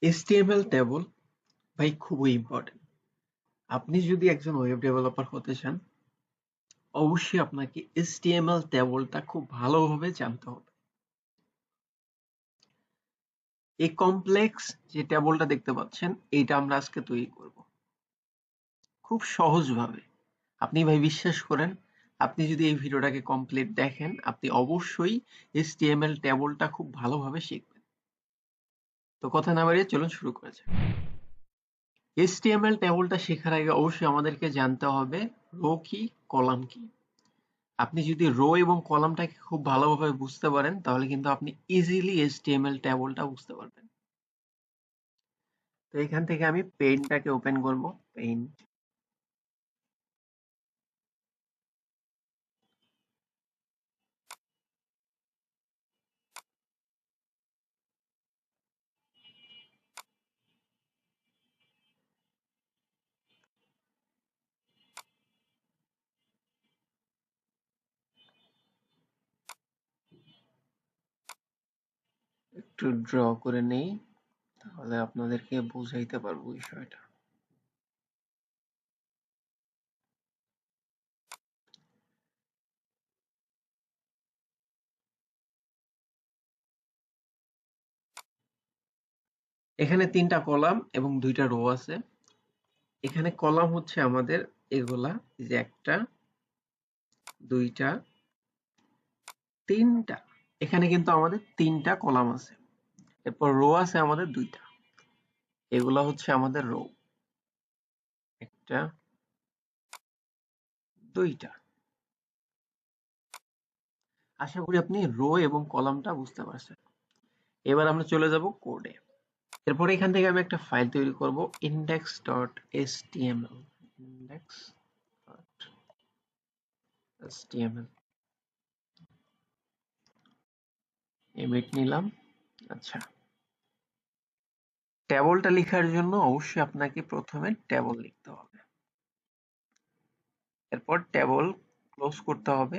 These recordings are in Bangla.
HTML টেবল ভাই খুবই ইম্পর্টেন্ট। আপনি যদি একজন ওয়েব ডেভেলপার হতে চান, অবশ্যই আপনাকে HTML টেবলটা খুব ভালোভাবে জানতে হবে। এই কমপ্লেক্স যে টেবলটা দেখতে পাচ্ছেন, এইটা আমরা আজকে তৈরি করব খুব সহজভাবে। আপনি ভাই বিশ্বাস করেন, আপনি যদি এই ভিডিওটাকে কমপ্লিট দেখেন, আপনি অবশ্যই HTML টেবলটা খুব ভালোভাবে শিখবেন। তো কথা না বাড়িয়ে চলুন শুরু করা যাক। HTML টেবলটা শেখার আগে অবশ্যই আমাদেরকে জানতে হবে রো কি, কলাম কি। আপনি যদি রো এবং কলামটাকে খুব ভালোভাবে বুঝতে পারেন, তাহলে কিন্তু আপনি ইজিলি HTML টেবলটা বুঝতে পারবেন। তো এখান থেকে আমি পেইন্টটাকে ওপেন করব। পেইন্ট, একটু ড্র করে নেই, তাহলে আপনাদেরকে বুঝাইতে পারবো বিষয়টা। এখানে 3টা কলাম এবং 2টা রো আছে। এখানে কলাম হচ্ছে আমাদের এগুলা, এই যে 1টা 2টা 3টা, এখানে কিন্তু আমাদের 3টা কলাম আছে। এরপর রো আছে আমাদের 2টা, এগুলা হচ্ছে আমাদের রো, 1টা 2টা। আশা করি আপনি রো এবং কলামটা বুঝতে পারছেন। এবার আমরা চলে যাব কোডে। এরপরে এখান থেকে আমি একটা ফাইল তৈরি করব, index.html। index.html এমিট নিলাম। আচ্ছা, টেবলটা লেখার জন্য অবশ্যই আপনাকে প্রথমে টেবল লিখতে হবে। এরপর টেবল ক্লোজ করতে হবে।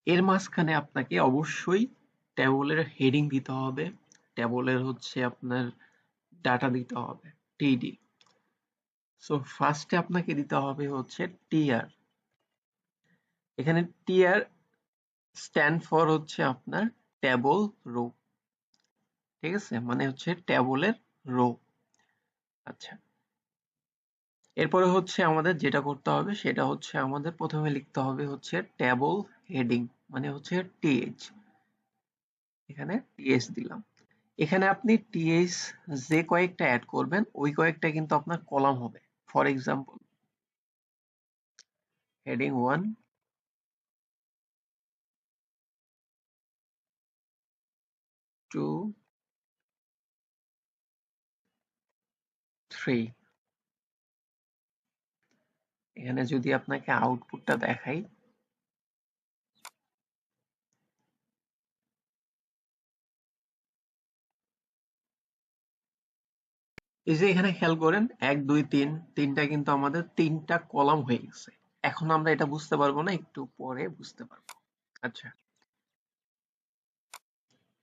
এর মাঝখানে আপনাকে অবশ্যই টেবলের হেডিং দিতে হবে। টেবলের হচ্ছে আপনার ডাটা দিতে হবে, টিডি। সো ফার্স্টে আপনাকে দিতে হবে হচ্ছে টিআর। এখানে টিআর স্ট্যান্ড ফর হচ্ছে আপনার টেবল রো। ঠিক আছে, মানে হচ্ছে টেবলের রো। আচ্ছা, এরপরে হচ্ছে আমাদের যেটা করতে হবে সেটা হচ্ছে আমাদের প্রথমে লিখতে হবে হচ্ছে টেবল হেডিং, মানে হচ্ছে টিএইচ। এখানে টিএইচ দিলাম। এখানে আপনি টিএইচ যে কয়েকটা অ্যাড করবেন ওই কয়েকটা কিন্তু আপনার কলাম হবে। For example, heading 1, 2, 3। এখানে যদি আপনাকে আউটপুটটা দেখাই, এই যে এখানে খেয়াল করেন 1 2 3, তিনটা কিন্তু আমাদের 3টা কলাম হয়ে গেছে। এখন আমরা এটা বুঝতে পারবো না, একটু পরে বুঝতে পারবো। আচ্ছা,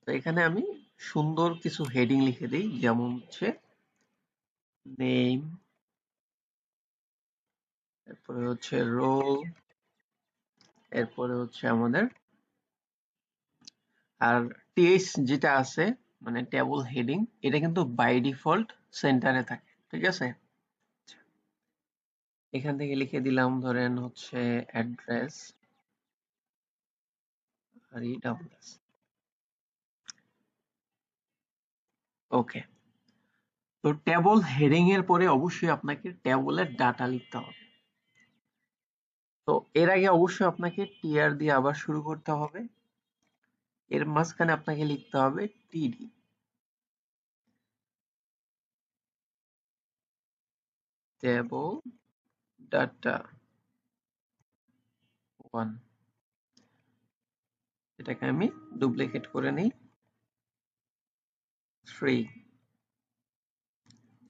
তো এখানে আমি সুন্দর কিছু হেডিং লিখে দিই, যেমন হচ্ছে নেম, এরপরে হচ্ছে রোল, এরপরে হচ্ছে আমাদের আর টিএইচ যেটা আছে, মানে টেবল হেডিং, এটা কিন্তু বাই ডিফল্ট সেন্টারে থাকে। ঠিক আছে, এখান থেকে লিখে দিলাম ধরেন হচ্ছে অ্যাড্রেস আর ইডব্লিউএস। ওকে, তো টেবল হেডিং এর পরে অবশ্যই আপনাকে টেবলের ডাটা লিখতে হবে। তো এর আগে অবশ্যই আপনাকে টিআর দিয়ে আবার শুরু করতে হবে। এর মাঝখানে আপনাকে লিখতে হবে টিডি, টেবল ডাটা 1। এটাকে আমি ডুপ্লিকেট করে নিই, 3,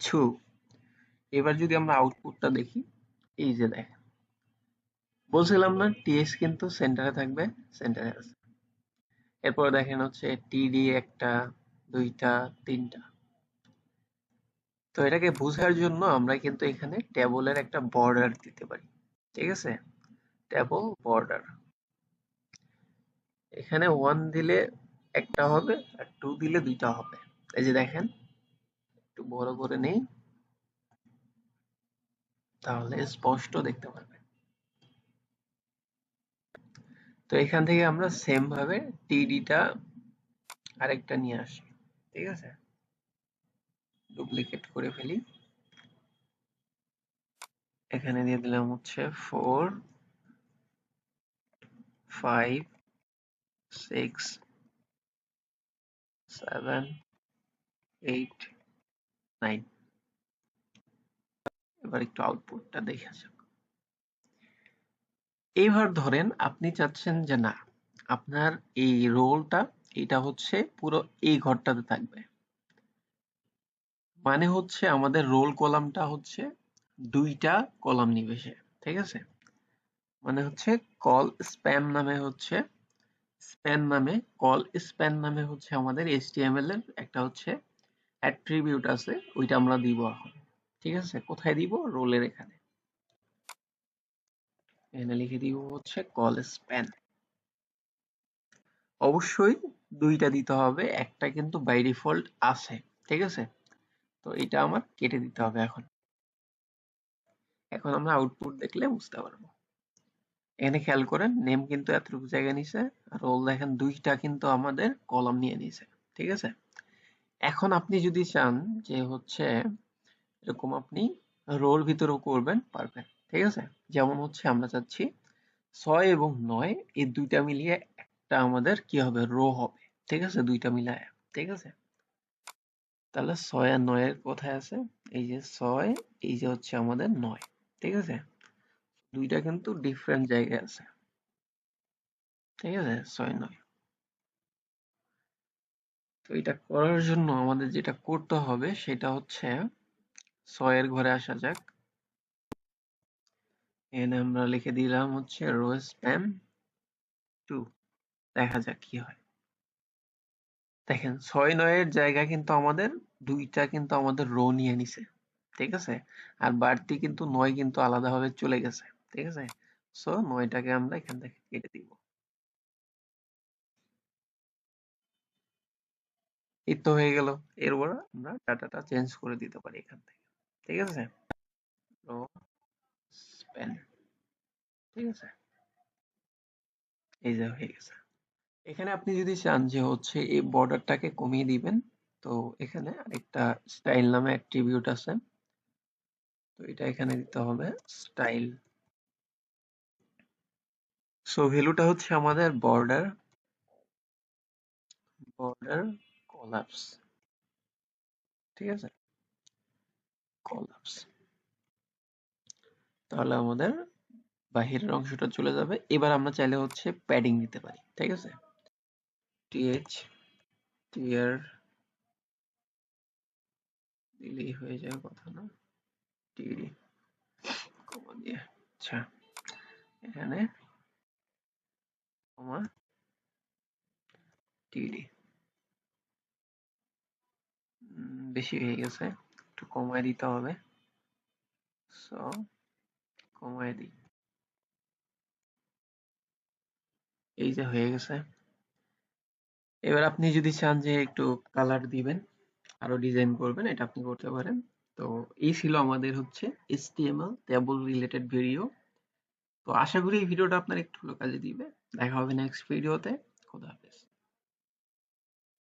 2। এবার যদি আমরা আউটপুটটা দেখি, এই যে দেখেন, বলছিলাম না টিএস কিন্তু সেন্টারে থাকবে, সেন্টারে আছে। এরপর দেখেন হচ্ছে টিডি একটা, 2টা, 3টা। তো এটাকে বোঝার জন্য আমরা কিন্তু এখানে টেবলের একটা বর্ডার দিতে পারি। ঠিক আছে? Table border. এখানে 1 দিলে একটা হবে আর 2 দিলে 2টা হবে। এই যে দেখেন, একটু বড় করে নেই, তাহলে স্পষ্ট দেখতে পারবেন। তো এখান থেকে আমরা সেম ভাবে টিডিটা আরেকটা নিয়ে আসি। ঠিক আছে? ডুপ্লিকেট করে ফেলি। এখানে দিয়ে দিলাম হচ্ছে 4, 5, 6, 7, 8, 9। এবার একটু আউটপুটটা দেখে যাক। এইবার ধরেন আপনি চাচ্ছেন যে না, আপনার এই রোলটা এটা হচ্ছে পুরো এই ঘরটাতে থাকবে। মানে হচ্ছে আমাদের রোল কলামটা হচ্ছে 2টা কলাম নিবে সে। ঠিক আছে? মানে হচ্ছে কল স্প্যাম নামে হচ্ছে কল স্প্যান নামে হচ্ছে আমাদের HTML এর একটা হচ্ছে অ্যাট্রিবিউট আছে, ওইটা আমরা দিব এখন। ঠিক আছে? কোথায় দিব? রোলের এখানে। এখানে লিখে দিব হচ্ছে কল স্প্যান। অবশ্যই 2টা দিতে হবে, একটা কিন্তু বাই ডিফল্ট আছে। ঠিক আছে? তো এটা আমার কেটে দিতে হবে এখন। এখন আমরা আউটপুট দেখলে বুঝতে পারবো। এখানে খেয়াল করেন, নেম কিন্তু এতটুকু জায়গা নিছে, আর রোল দেখেন 2টা কিন্তু আমাদের কলাম নিয়ে নিছে। ঠিক আছে? এখন আপনি যদি চান যে হচ্ছে এরকম আপনি রোর ভিতরেও করবেন, পারবেন। ঠিক আছে? যেমন হচ্ছে আমরা চাচ্ছি 6 এবং 9 এই 2টা মিলিয়ে একটা আমাদের কি হবে? রো হবে। ঠিক আছে? 2টা মিলায়। ঠিক আছে? তাহলে 6 আর 9 এর কোথায় আছে? এই যে 6, এই যে হচ্ছে আমাদের 9। ঠিক আছে? 2টা কিন্তু ডিফারেন্ট জায়গায় আছে। ঠিক আছে? 6, 9। তো এটা করার জন্য আমাদের যেটা করতে হবে সেটা হচ্ছে 6 এর ঘরে আসা যাক। এখানে আমরা লিখে দিলাম হচ্ছে রো স্প্যান 2। দেখা যাক কি হয়। দেখেন 6, 9 এর জায়গা কিন্তু আমাদের 2টা কিন্তু আমাদের রো নিয়ে নিছে। ঠিক আছে? আর বাড়তি কিন্তু 9 কিন্তু আলাদাভাবে চলে গেছে। ঠিক আছে? সো 9টাকে আমরা এখান থেকে কেটে দিব। এই তো হয়ে গেল। এরপর আমরা ডাটাটা চেঞ্জ করে দিতে পারি এখান থেকে। ঠিক আছে? Rho span. ঠিক আছে? এই যে হয়ে গেছে। এখানে আপনি যদি চান যে হচ্ছে এই বর্ডারটাকে কমিয়ে দিবেন, তো এখানে আরেকটা স্টাইল নামে অ্যাট্রিবিউট আছে। তো এটা এখানে দিতে হবে স্টাইল। সো ভ্যালুটা হচ্ছে আমাদের বর্ডার কোলাপস। ঠিক আছে? কোলাপস। তাহলে আমাদের বাহিরের অংশটা চলে যাবে। এবার আমরা চাইলে হচ্ছে প্যাডিং দিতে পারি। ঠিক আছে? টিএইচ টিয়ার দিলেই হয়ে যাবে, কথা না? টিডি কমা দিয়ে। আচ্ছা, এখানে কমা টিডি। বেশি হয়ে গেছে, একটু কমায় দিতে হবে। সো কমায় দিই। এই যে হয়ে গেছে। এবার আপনি যদি চান যে একটু কালার দিবেন, আরো ডিজাইন করবেন, এটা আপনি করতে পারেন। তো এই ছিল আমাদের হচ্ছে HTML ট্যাবল রিলেটেড ভিডিও। তো আশা করি এই ভিডিওটা আপনার একটু হলেও কাজে দিবে। দেখা হবে নেক্সট ভিডিওতে। খোদা হাফেজ।